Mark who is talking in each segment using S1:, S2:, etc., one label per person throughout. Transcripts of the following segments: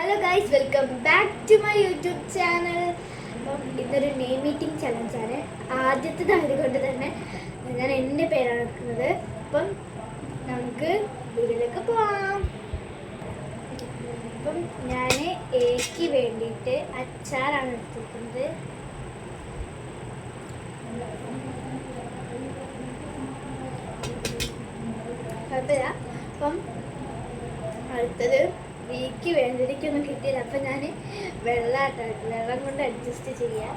S1: Hello guys, welcome back to my YouTube channel. അപ്പം ഇതൊരു name meeting ചലഞ്ചാണ്. ആദ്യത്തേതായതുകൊണ്ട് തന്നെ ഞാൻ എൻ്റെ പേരാണ് എടുക്കുന്നത്. അപ്പം നമുക്ക് വീട്ടിലേക്ക് പോവാം. അപ്പം ഞാൻ എക്ക് വേണ്ടിയിട്ട് അച്ചാറാണ് എടുത്തിരിക്കുന്നത്. കുഴപ്പമില്ല. അപ്പം അടുത്തത് വീക്ക് വേണ്ടിയിരിക്കൊന്നും കിട്ടിയില്ല. അപ്പം ഞാൻ വെള്ളം കൊണ്ട് അഡ്ജസ്റ്റ് ചെയ്യാം.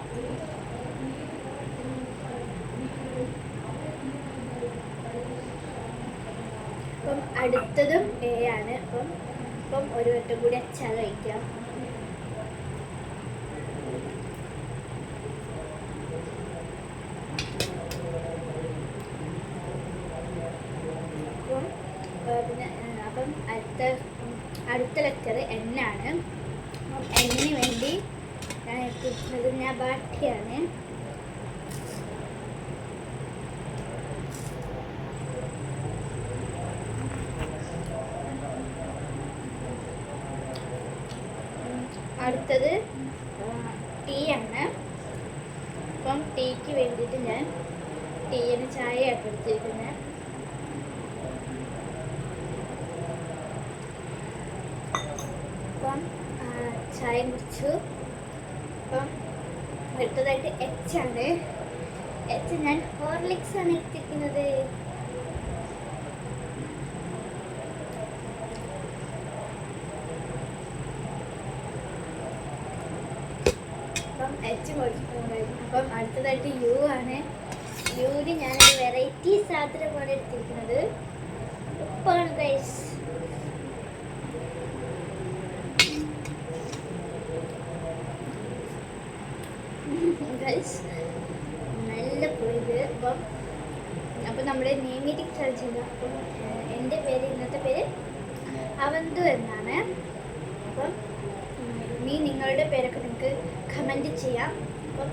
S1: അപ്പം അടുത്തതും എ ആണ്. അപ്പം ഒരു വട്ടം കൂടി അച്ചാർ കഴിക്കാം. അപ്പം അടുത്ത ലെറ്റർ എൻ ആണ്. എന്നിന് വേണ്ടി ഞാൻ എടുത്തിട്ടുള്ളത് നബാട്ടിയാണ്. അടുത്തത് ടീ ആണ്. അപ്പം ടീക്ക് വേണ്ടിയിട്ട് ഞാൻ ടീന് ചായയാണ് എടുത്തിരിക്കുന്നത്. അപ്പം ചായ കുടിച്ചു. അപ്പം അടുത്തതായിട്ട് എച്ച് ആണ്. എച്ച് ഞാൻ ഹോർലിക്സ് ആണ് എടുത്തിരിക്കുന്നത്. അപ്പം എച്ച് കുടിച്ചിട്ടുണ്ടായിരുന്നു. അപ്പം അടുത്തതായിട്ട് യു ആണ്. യുവിന് ഞാനൊരു വെറൈറ്റി സാധനമാണ് എടുത്തിരിക്കുന്നത്. ഉപ്പാണ് ഗൈസ്. നല്ല പോയത്. അപ്പം നമ്മുടെ നെയിം മീറ്റിംഗ് ചലഞ്ചില്ല. അപ്പം എൻ്റെ പേര്, ഇന്നത്തെ പേര് അവന്തു എന്നാണ്. അപ്പം നിങ്ങളുടെ പേരൊക്കെ നിങ്ങൾക്ക് കമൻറ്റ് ചെയ്യാം. അപ്പം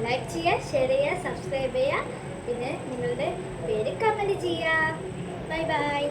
S1: ലൈക്ക് ചെയ്യുക, ഷെയർ ചെയ്യുക, സബ്സ്ക്രൈബ് ചെയ്യുക, പിന്നെ നിങ്ങളുടെ പേര് കമൻറ്റ് ചെയ്യുക. Bye bye.